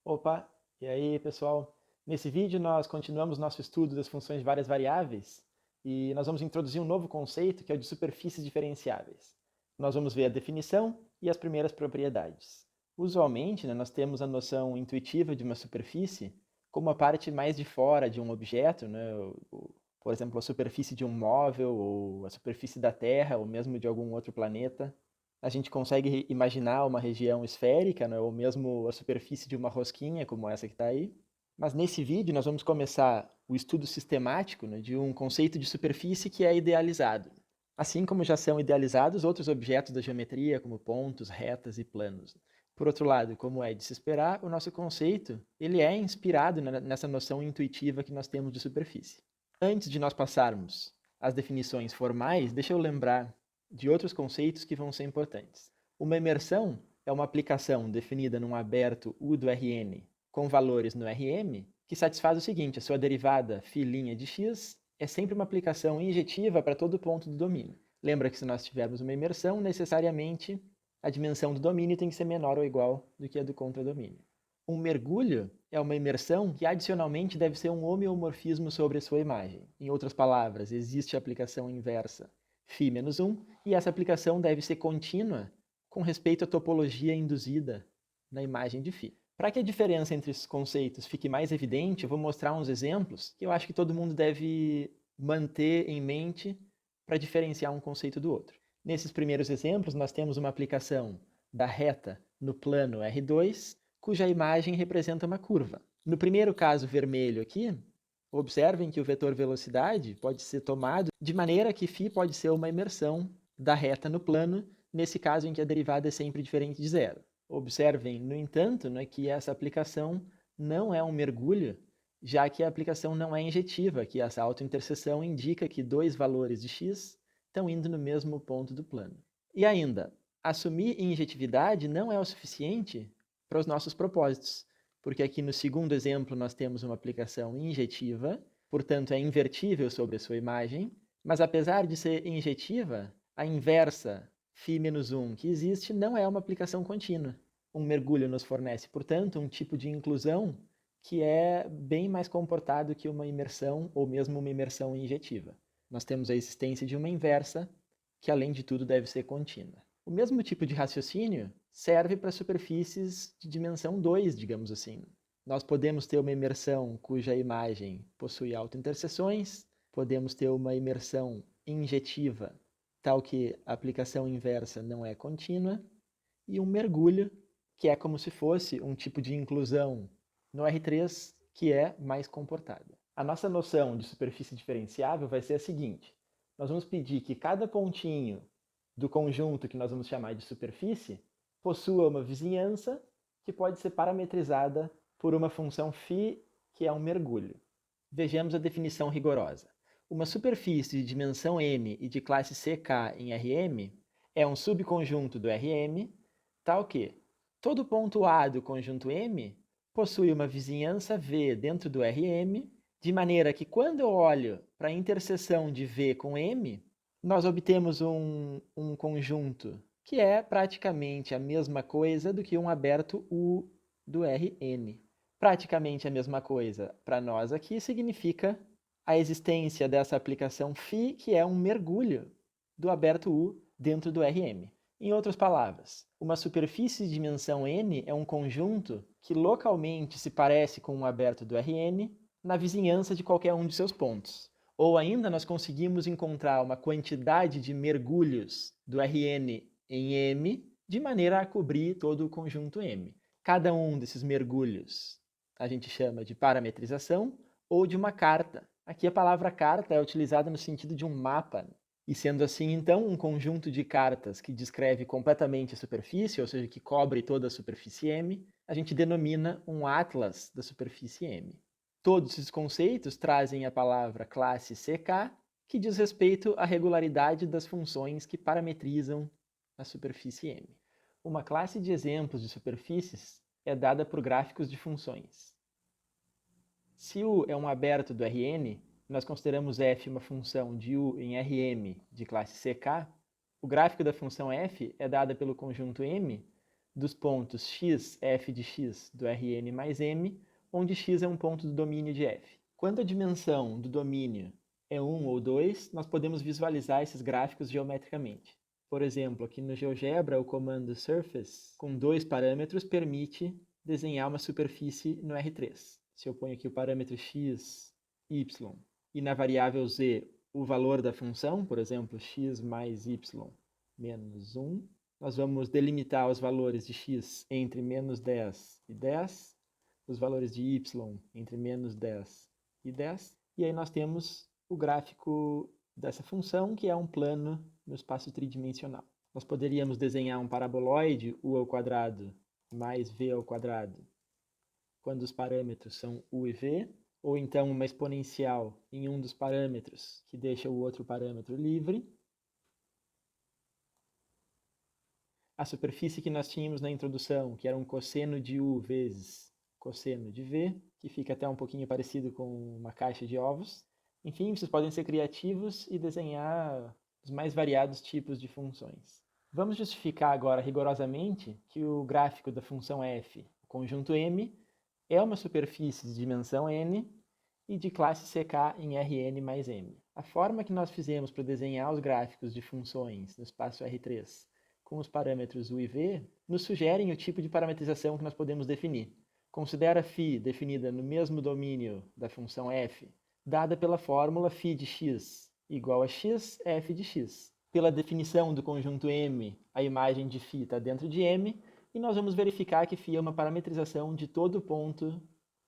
Opa, e aí pessoal? Nesse vídeo nós continuamos nosso estudo das funções de várias variáveis e nós vamos introduzir um novo conceito que é o de superfícies diferenciáveis. Nós vamos ver a definição e as primeiras propriedades. Usualmente, nós temos a noção intuitiva de uma superfície como a parte mais de fora de um objeto, por exemplo, a superfície de um móvel, ou a superfície da Terra, ou mesmo de algum outro planeta. A gente consegue imaginar uma região esférica, ou mesmo a superfície de uma rosquinha, como essa que está aí. Mas nesse vídeo nós vamos começar o estudo sistemático, de um conceito de superfície que é idealizado. Assim como já são idealizados outros objetos da geometria, como pontos, retas e planos. Por outro lado, como é de se esperar, o nosso conceito ele é inspirado nessa noção intuitiva que nós temos de superfície. Antes de nós passarmos às definições formais, deixa eu lembrar de outros conceitos que vão ser importantes. Uma imersão é uma aplicação definida num aberto U do Rn com valores no Rm que satisfaz o seguinte: a sua derivada φ' de x é sempre uma aplicação injetiva para todo ponto do domínio. Lembra que se nós tivermos uma imersão, necessariamente a dimensão do domínio tem que ser menor ou igual do que a do contradomínio. Um mergulho é uma imersão que adicionalmente deve ser um homeomorfismo sobre a sua imagem. Em outras palavras, existe a aplicação inversa φ-1 e essa aplicação deve ser contínua com respeito à topologia induzida na imagem de φ. Para que a diferença entre esses conceitos fique mais evidente, eu vou mostrar uns exemplos que eu acho que todo mundo deve manter em mente para diferenciar um conceito do outro. Nesses primeiros exemplos, nós temos uma aplicação da reta no plano R2, cuja imagem representa uma curva. No primeiro caso vermelho aqui, observem que o vetor velocidade pode ser tomado de maneira que φ pode ser uma imersão da reta no plano, nesse caso em que a derivada é sempre diferente de zero. Observem, no entanto, que essa aplicação não é um mergulho, já que a aplicação não é injetiva, que essa autointerseção indica que dois valores de x estão indo no mesmo ponto do plano. E ainda, assumir injetividade não é o suficiente para os nossos propósitos, porque aqui no segundo exemplo nós temos uma aplicação injetiva, portanto é invertível sobre a sua imagem, mas apesar de ser injetiva, a inversa φ-1 que existe não é uma aplicação contínua. Um mergulho nos fornece, portanto, um tipo de inclusão que é bem mais comportado que uma imersão ou mesmo uma imersão injetiva. Nós temos a existência de uma inversa que, além de tudo, deve ser contínua. O mesmo tipo de raciocínio serve para superfícies de dimensão 2, digamos assim. Nós podemos ter uma imersão cuja imagem possui autointerseções, podemos ter uma imersão injetiva, tal que a aplicação inversa não é contínua, e um mergulho, que é como se fosse um tipo de inclusão no R3 que é mais comportada. A nossa noção de superfície diferenciável vai ser a seguinte: nós vamos pedir que cada pontinho do conjunto que nós vamos chamar de superfície possua uma vizinhança que pode ser parametrizada por uma função φ, que é um mergulho. Vejamos a definição rigorosa. Uma superfície de dimensão m e de classe CK em Rm é um subconjunto do Rm, tal que todo ponto A do conjunto M possui uma vizinhança V dentro do Rm, de maneira que quando eu olho para a interseção de V com M, nós obtemos um conjunto que é praticamente a mesma coisa do que um aberto U do Rn. Praticamente a mesma coisa para nós aqui significa a existência dessa aplicação φ, que é um mergulho do aberto U dentro do Rm. Em outras palavras, uma superfície de dimensão n é um conjunto que localmente se parece com um aberto do Rn na vizinhança de qualquer um de seus pontos. Ou ainda nós conseguimos encontrar uma quantidade de mergulhos do Rn em M de maneira a cobrir todo o conjunto M. Cada um desses mergulhos a gente chama de parametrização ou de uma carta. Aqui a palavra carta é utilizada no sentido de um mapa. E sendo assim, então, um conjunto de cartas que descreve completamente a superfície, ou seja, que cobre toda a superfície M, a gente denomina um atlas da superfície M. Todos esses conceitos trazem a palavra classe CK, que diz respeito à regularidade das funções que parametrizam a superfície M. Uma classe de exemplos de superfícies é dada por gráficos de funções. Se U é um aberto do Rn, nós consideramos f uma função de U em Rm de classe CK, o gráfico da função f é dada pelo conjunto M, dos pontos x, f de x do Rn mais m, onde x é um ponto do domínio de f. Quando a dimensão do domínio é 1 ou 2, nós podemos visualizar esses gráficos geometricamente. Por exemplo, aqui no GeoGebra, o comando surface, com 2 parâmetros, permite desenhar uma superfície no R3. Se eu ponho aqui o parâmetro x, y, e na variável z o valor da função, por exemplo, x mais y menos 1, nós vamos delimitar os valores de x entre menos 10 e 10, os valores de y entre menos 10 e 10, e aí nós temos o gráfico dessa função, que é um plano no espaço tridimensional. Nós poderíamos desenhar um paraboloide, u ao quadrado mais v ao quadrado, quando os parâmetros são u e v, ou então uma exponencial em um dos parâmetros, que deixa o outro parâmetro livre. A superfície que nós tínhamos na introdução, que era um cosseno de u vezes cosseno de v, que fica até um pouquinho parecido com uma caixa de ovos. Enfim, vocês podem ser criativos e desenhar os mais variados tipos de funções. Vamos justificar agora rigorosamente que o gráfico da função f, o conjunto M, é uma superfície de dimensão n e de classe ck em Rn mais m. A forma que nós fizemos para desenhar os gráficos de funções no espaço R3 com os parâmetros u e v nos sugerem o tipo de parametrização que nós podemos definir. Considera φ definida no mesmo domínio da função f, dada pela fórmula φ de x igual a x f de x. Pela definição do conjunto M, a imagem de φ está dentro de M, e nós vamos verificar que φ é uma parametrização de todo ponto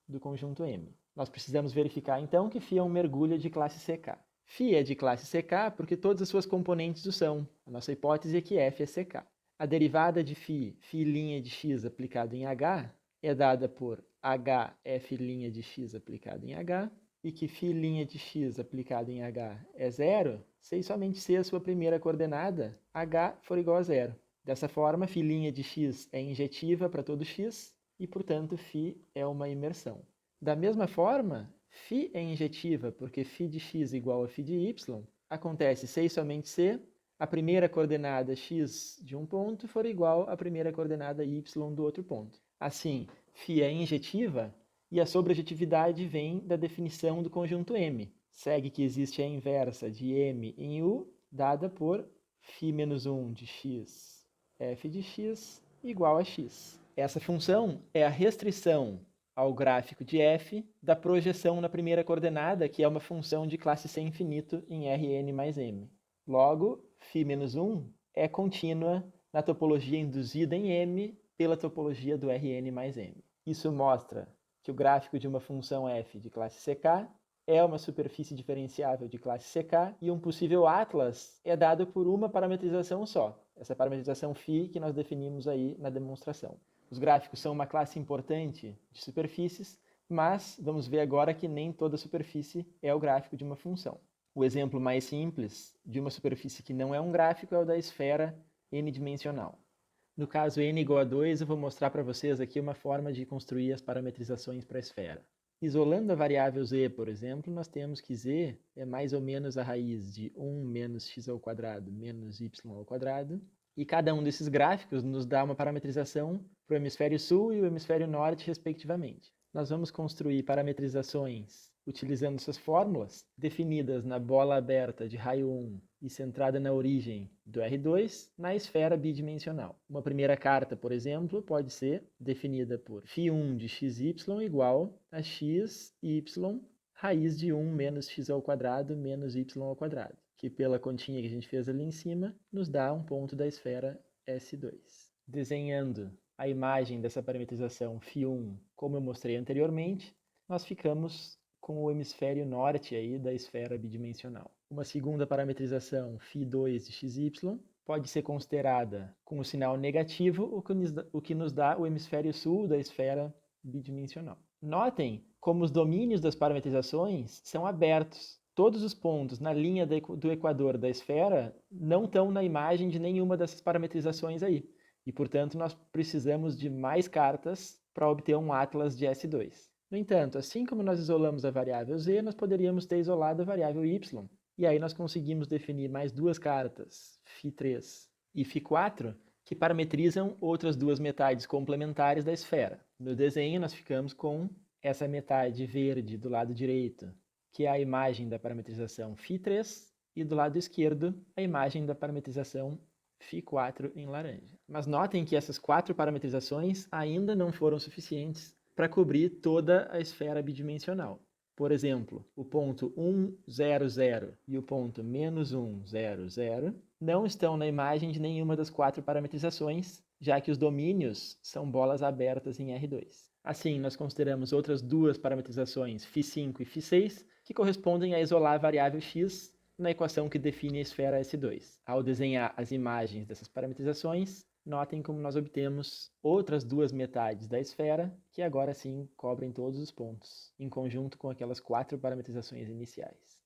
do conjunto M. Nós precisamos verificar, então, que φ é um mergulho de classe ck. Φ é de classe ck porque todas as suas componentes o são. A nossa hipótese é que f é ck. A derivada de φ, φ' de x aplicado em h, é dada por h f' de x aplicado em h, e que φ' de x aplicado em h é zero, se e somente se a sua primeira coordenada, h, for igual a zero. Dessa forma, φ' de x é injetiva para todo x, e, portanto, φ é uma imersão. Da mesma forma, φ é injetiva porque φ de x igual a φ de y acontece se e somente se a primeira coordenada x de um ponto for igual à primeira coordenada y do outro ponto. Assim, φ é injetiva e a sobrejetividade vem da definição do conjunto M. Segue que existe a inversa de M em U, dada por φ menos 1 de x, f de x, igual a x. Essa função é a restrição ao gráfico de f da projeção na primeira coordenada, que é uma função de classe C infinito em Rn mais m. Logo, φ menos 1 é contínua na topologia induzida em M pela topologia do Rn mais m. Isso mostra que o gráfico de uma função f de classe ck é uma superfície diferenciável de classe ck e um possível atlas é dado por uma parametrização só, essa parametrização φ que nós definimos aí na demonstração. Os gráficos são uma classe importante de superfícies, mas vamos ver agora que nem toda superfície é o gráfico de uma função. O exemplo mais simples de uma superfície que não é um gráfico é o da esfera n-dimensional. No caso n igual a 2, eu vou mostrar para vocês aqui uma forma de construir as parametrizações para a esfera. Isolando a variável z, por exemplo, nós temos que z é mais ou menos a raiz de 1 menos x ao quadrado menos y ao quadrado, e cada um desses gráficos nos dá uma parametrização para o hemisfério sul e o hemisfério norte, respectivamente. Nós vamos construir parametrizações utilizando essas fórmulas, definidas na bola aberta de raio 1 e centrada na origem do R2, na esfera bidimensional. Uma primeira carta, por exemplo, pode ser definida por φ1 de xy igual a x, y, raiz de 1 menos x ao quadrado menos y ao quadrado, que pela continha que a gente fez ali em cima, nos dá um ponto da esfera S2. Desenhando a imagem dessa parametrização φ1, como eu mostrei anteriormente, nós ficamos com o hemisfério norte aí da esfera bidimensional. Uma segunda parametrização, φ2 de xy, pode ser considerada com o sinal negativo, o que nos dá o hemisfério sul da esfera bidimensional. Notem como os domínios das parametrizações são abertos. Todos os pontos na linha do equador da esfera não estão na imagem de nenhuma dessas parametrizações aí. E, portanto, nós precisamos de mais cartas para obter um atlas de S2. No entanto, assim como nós isolamos a variável z, nós poderíamos ter isolado a variável y. E aí nós conseguimos definir mais duas cartas, φ3 e φ4, que parametrizam outras duas metades complementares da esfera. No desenho, nós ficamos com essa metade verde do lado direito, que é a imagem da parametrização φ3, e do lado esquerdo, a imagem da parametrização φ4 em laranja. Mas notem que essas 4 parametrizações ainda não foram suficientes para cobrir toda a esfera bidimensional. Por exemplo, o ponto 1, 0, 0 e o ponto -1, 0, 0 não estão na imagem de nenhuma das 4 parametrizações, já que os domínios são bolas abertas em R2. Assim, nós consideramos outras duas parametrizações, φ5 e φ6, que correspondem a isolar a variável x na equação que define a esfera S2. Ao desenhar as imagens dessas parametrizações, notem como nós obtemos outras duas metades da esfera, que agora sim cobrem todos os pontos, em conjunto com aquelas 4 parametrizações iniciais.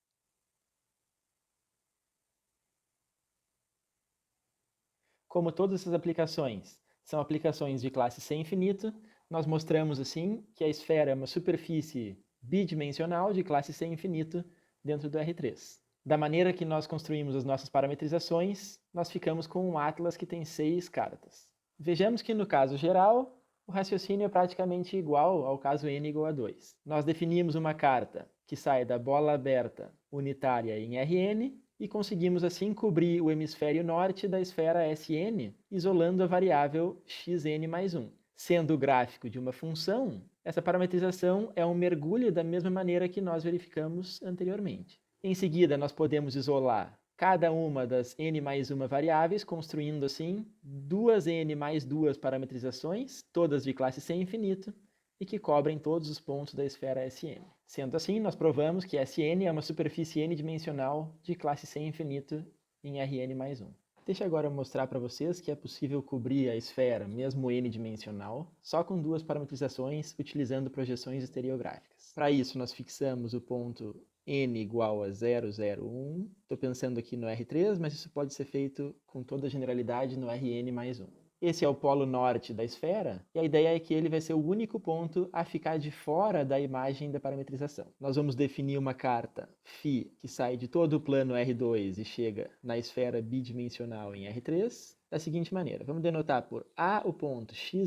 Como todas essas aplicações são aplicações de classe sem infinito, nós mostramos assim que a esfera é uma superfície bidimensional de classe sem infinito dentro do R3. Da maneira que nós construímos as nossas parametrizações, nós ficamos com um atlas que tem 6 cartas. Vejamos que no caso geral, o raciocínio é praticamente igual ao caso n igual a 2. Nós definimos uma carta que sai da bola aberta unitária em Rn e conseguimos assim cobrir o hemisfério norte da esfera Sn, isolando a variável xn mais 1. Sendo o gráfico de uma função, essa parametrização é um mergulho da mesma maneira que nós verificamos anteriormente. Em seguida, nós podemos isolar cada uma das n mais uma variáveis, construindo assim 2n mais 2 parametrizações, todas de classe sem infinito, e que cobrem todos os pontos da esfera Sn. Sendo assim, nós provamos que Sn é uma superfície n-dimensional de classe sem infinito em Rn mais 1. Deixa agora eu mostrar para vocês que é possível cobrir a esfera, mesmo n-dimensional, só com duas parametrizações, utilizando projeções estereográficas. Para isso, nós fixamos o ponto n igual a 0, 0, 1. Estou pensando aqui no R3, mas isso pode ser feito com toda a generalidade no Rn mais 1. Esse é o polo norte da esfera, e a ideia é que ele vai ser o único ponto a ficar de fora da imagem da parametrização. Nós vamos definir uma carta φ que sai de todo o plano R2 e chega na esfera bidimensional em R3, da seguinte maneira. Vamos denotar por A o ponto xy,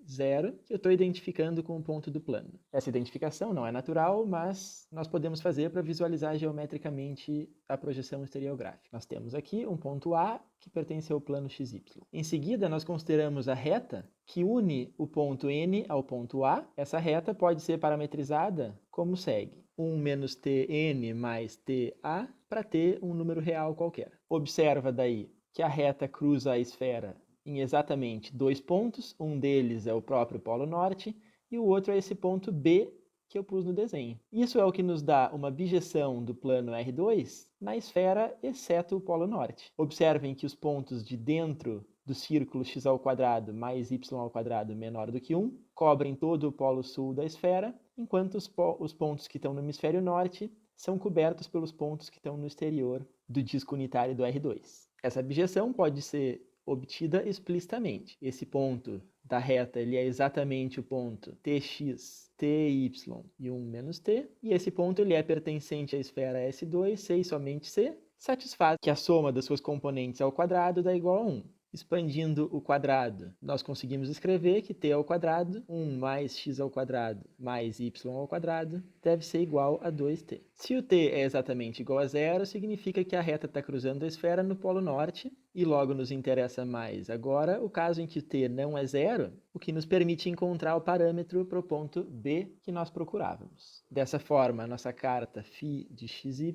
0, que eu estou identificando com o ponto do plano. Essa identificação não é natural, mas nós podemos fazer para visualizar geometricamente a projeção estereográfica. Nós temos aqui um ponto A que pertence ao plano xy. Em seguida, nós consideramos a reta que une o ponto N ao ponto A. Essa reta pode ser parametrizada como segue: 1 menos Tn mais Ta para ter um número real qualquer. Observa daí que a reta cruza a esfera em exatamente 2 pontos, um deles é o próprio polo norte e o outro é esse ponto B que eu pus no desenho. Isso é o que nos dá uma bijeção do plano R2 na esfera, exceto o polo norte. Observem que os pontos de dentro do círculo x² mais y² menor do que 1 cobrem todo o polo sul da esfera, enquanto os pontos que estão no hemisfério norte são cobertos pelos pontos que estão no exterior do disco unitário do R2. Essa bijeção pode ser obtida explicitamente. Esse ponto da reta ele é exatamente o ponto tx, ty e 1 menos t, e esse ponto ele é pertencente à esfera S2, C e somente C, satisfaz que a soma das suas componentes ao quadrado dá igual a 1. Expandindo o quadrado, nós conseguimos escrever que t ao quadrado, 1 mais x ao quadrado mais y ao quadrado, deve ser igual a 2t. Se o t é exatamente igual a 0, significa que a reta está cruzando a esfera no polo norte, e logo nos interessa mais agora o caso em que t não é 0, o que nos permite encontrar o parâmetro para o ponto B que nós procurávamos. Dessa forma, a nossa carta φ de xy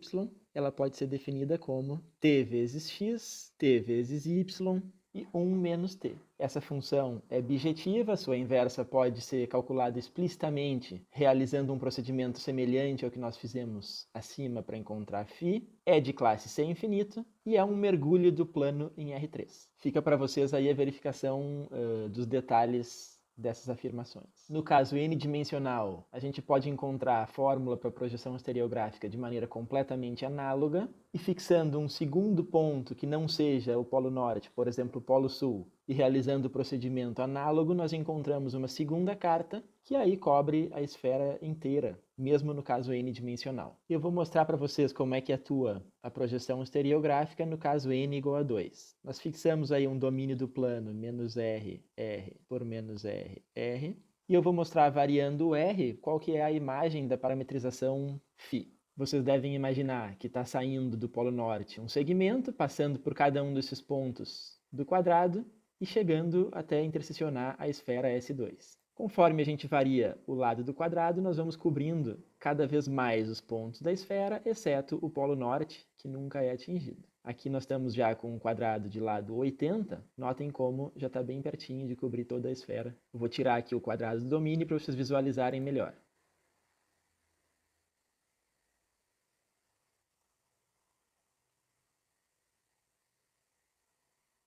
ela pode ser definida como t vezes x, t vezes y, e 1 menos t. Essa função é bijetiva, sua inversa pode ser calculada explicitamente realizando um procedimento semelhante ao que nós fizemos acima para encontrar φ, é de classe sem infinito e é um mergulho do plano em R3. Fica para vocês aí a verificação dos detalhes dessas afirmações. No caso n-dimensional, a gente pode encontrar a fórmula para a projeção estereográfica de maneira completamente análoga e fixando um segundo ponto que não seja o polo norte, por exemplo, o polo sul, e realizando o procedimento análogo, nós encontramos uma segunda carta que aí cobre a esfera inteira, mesmo no caso n-dimensional. Eu vou mostrar para vocês como é que atua a projeção estereográfica no caso n igual a 2. Nós fixamos aí um domínio do plano menos r, r por menos r, r, e eu vou mostrar variando o r qual que é a imagem da parametrização φ. Vocês devem imaginar que está saindo do polo norte um segmento, passando por cada um desses pontos do quadrado e chegando até interseccionar a esfera S2. Conforme a gente varia o lado do quadrado, nós vamos cobrindo cada vez mais os pontos da esfera, exceto o polo norte, que nunca é atingido. Aqui nós estamos já com um quadrado de lado 80, notem como já está bem pertinho de cobrir toda a esfera. Eu vou tirar aqui o quadrado do domínio para vocês visualizarem melhor.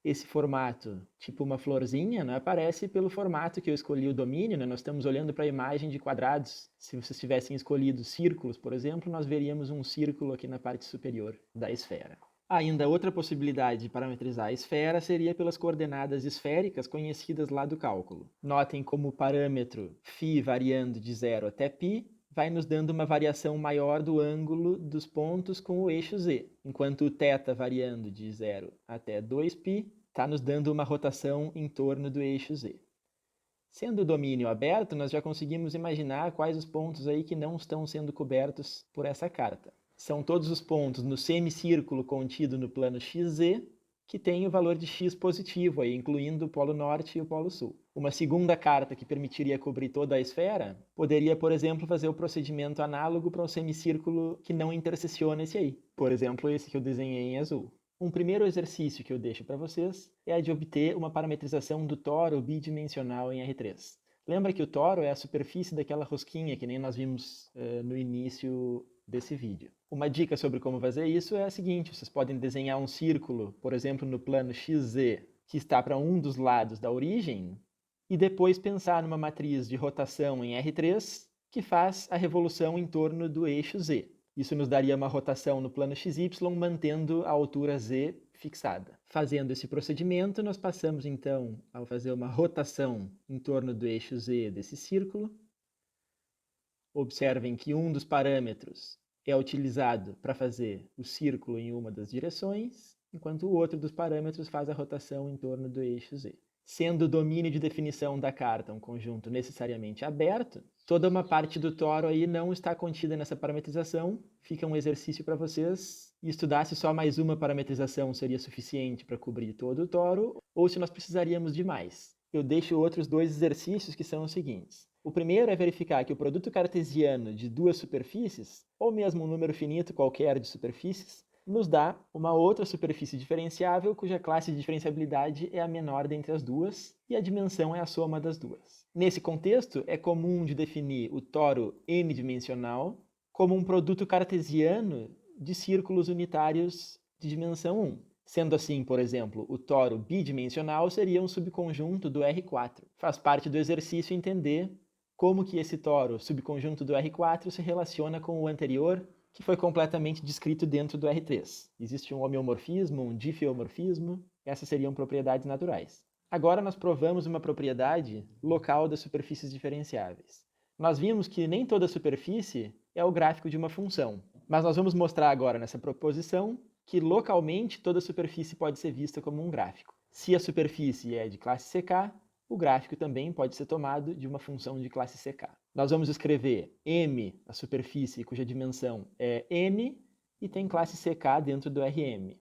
Esse formato, tipo uma florzinha, né, aparece pelo formato que eu escolhi o domínio, né? Nós estamos olhando para a imagem de quadrados. Se vocês tivessem escolhido círculos, por exemplo, nós veríamos um círculo aqui na parte superior da esfera. Ainda outra possibilidade de parametrizar a esfera seria pelas coordenadas esféricas conhecidas lá do cálculo. Notem como o parâmetro φ variando de 0 até π vai nos dando uma variação maior do ângulo dos pontos com o eixo z, enquanto o θ variando de 0 até 2π está nos dando uma rotação em torno do eixo z. Sendo o domínio aberto, nós já conseguimos imaginar quais os pontos aí que não estão sendo cobertos por essa carta. São todos os pontos no semicírculo contido no plano xz, que tem o valor de x positivo, aí, incluindo o polo norte e o polo sul. Uma segunda carta que permitiria cobrir toda a esfera poderia, por exemplo, fazer o procedimento análogo para um semicírculo que não interseciona esse aí. Por exemplo, esse que eu desenhei em azul. Um primeiro exercício que eu deixo para vocês é a de obter uma parametrização do toro bidimensional em R3. Lembra que o toro é a superfície daquela rosquinha que nem nós vimos no início desse vídeo. Uma dica sobre como fazer isso é a seguinte: vocês podem desenhar um círculo, por exemplo, no plano XZ, que está para um dos lados da origem, e depois pensar numa matriz de rotação em R3 que faz a revolução em torno do eixo Z. Isso nos daria uma rotação no plano XY, mantendo a altura Z fixada. Fazendo esse procedimento, nós passamos então a fazer uma rotação em torno do eixo Z desse círculo. Observem que um dos parâmetros é utilizado para fazer o círculo em uma das direções, enquanto o outro dos parâmetros faz a rotação em torno do eixo Z. Sendo o domínio de definição da carta um conjunto necessariamente aberto, toda uma parte do toro aí não está contida nessa parametrização. Fica um exercício para vocês estudar se só mais uma parametrização seria suficiente para cobrir todo o toro, ou se nós precisaríamos de mais. Eu deixo outros dois exercícios que são os seguintes. O primeiro é verificar que o produto cartesiano de duas superfícies, ou mesmo um número finito qualquer de superfícies, nos dá uma outra superfície diferenciável cuja classe de diferenciabilidade é a menor dentre as duas e a dimensão é a soma das duas. Nesse contexto, é comum de definir o toro n-dimensional como um produto cartesiano de círculos unitários de dimensão 1. Sendo assim, por exemplo, o toro bidimensional seria um subconjunto do R4. Faz parte do exercício entender como que esse toro subconjunto do R4 se relaciona com o anterior, que foi completamente descrito dentro do R3. Existe um homeomorfismo, um difeomorfismo, essas seriam propriedades naturais. Agora nós provamos uma propriedade local das superfícies diferenciáveis. Nós vimos que nem toda superfície é o gráfico de uma função, mas nós vamos mostrar agora nessa proposição que localmente toda superfície pode ser vista como um gráfico. Se a superfície é de classe CK, o gráfico também pode ser tomado de uma função de classe CK. Nós vamos escrever M, a superfície cuja dimensão é n, e tem classe CK dentro do Rm.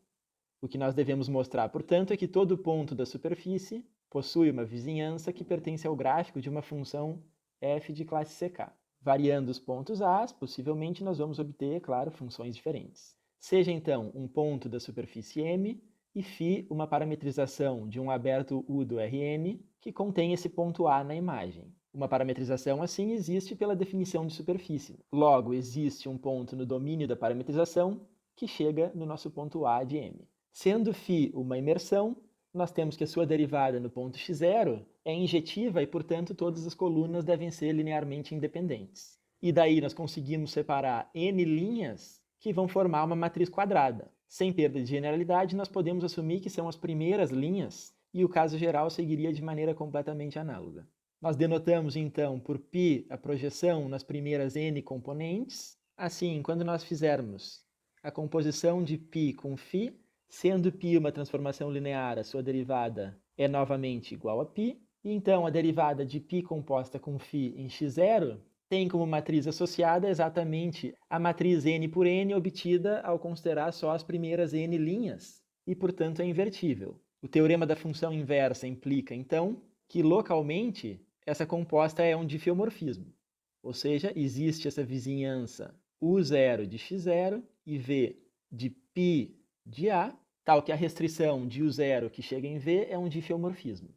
O que nós devemos mostrar, portanto, é que todo ponto da superfície possui uma vizinhança que pertence ao gráfico de uma função f de classe CK. Variando os pontos A, possivelmente nós vamos obter, claro, funções diferentes. Seja então um ponto da superfície M e φ uma parametrização de um aberto U do Rn que contém esse ponto A na imagem. Uma parametrização assim existe pela definição de superfície. Logo, existe um ponto no domínio da parametrização que chega no nosso ponto A de M. Sendo φ uma imersão, nós temos que a sua derivada no ponto x0 é injetiva e, portanto, todas as colunas devem ser linearmente independentes. E daí nós conseguimos separar n linhas que vão formar uma matriz quadrada. Sem perda de generalidade, nós podemos assumir que são as primeiras linhas e o caso geral seguiria de maneira completamente análoga. Nós denotamos, então, por π a projeção nas primeiras n componentes. Assim, quando nós fizermos a composição de π com φ, sendo π uma transformação linear, a sua derivada é novamente igual a π. E então, a derivada de π composta com φ em x0 tem como matriz associada exatamente a matriz n por n obtida ao considerar só as primeiras n linhas, e, portanto, é invertível. O teorema da função inversa implica, então, que localmente essa composta é um diffeomorfismo, ou seja, existe essa vizinhança U0 de x0 e V de π de A, tal que a restrição de U0 que chega em V é um diffeomorfismo.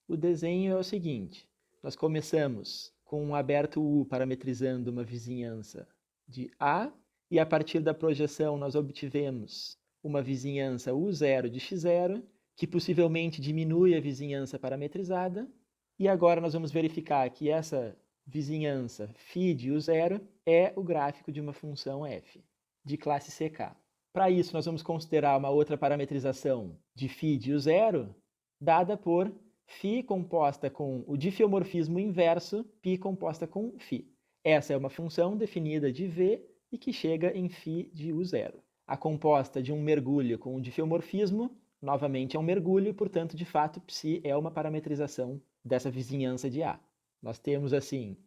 O desenho é o seguinte: nós começamos com um aberto U parametrizando uma vizinhança de A, e a partir da projeção nós obtivemos uma vizinhança U0 de x0, que possivelmente diminui a vizinhança parametrizada. E agora nós vamos verificar que essa vizinhança φ de U0 é o gráfico de uma função f, de classe CK. Para isso, nós vamos considerar uma outra parametrização de φ de U0, dada por φ composta com o diffeomorfismo inverso, π composta com φ. Essa é uma função definida de V e que chega em φ de U0. A composta de um mergulho com o diffeomorfismo, novamente é um mergulho, portanto, de fato, psi é uma parametrização dessa vizinhança de A. Nós temos, assim,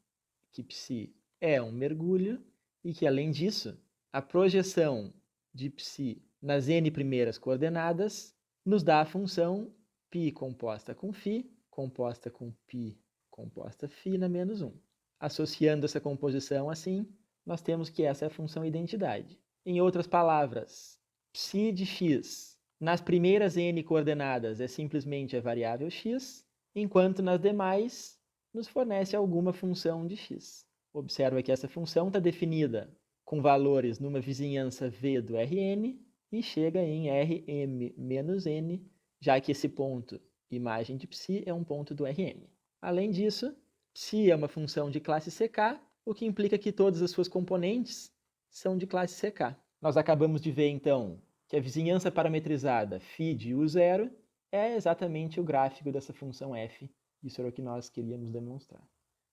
que psi é um mergulho e que, além disso, a projeção de psi nas n primeiras coordenadas nos dá a função π composta com φ, composta com π composta φ na menos 1. Associando essa composição assim, nós temos que essa é a função identidade. Em outras palavras, psi de x nas primeiras n coordenadas é simplesmente a variável x, enquanto nas demais nos fornece alguma função de x. Observa que essa função está definida com valores numa vizinhança V do Rn e chega em Rm menos n, já que esse ponto, imagem de psi, é um ponto do Rm. Além disso, psi é uma função de classe CK, o que implica que todas as suas componentes são de classe CK. Nós acabamos de ver, então, que a vizinhança parametrizada φ de U0 é exatamente o gráfico dessa função f. Isso era o que nós queríamos demonstrar.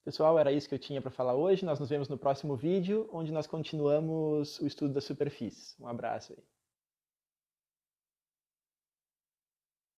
Pessoal, era isso que eu tinha para falar hoje. Nós nos vemos no próximo vídeo, onde nós continuamos o estudo das superfícies. Um abraço aí.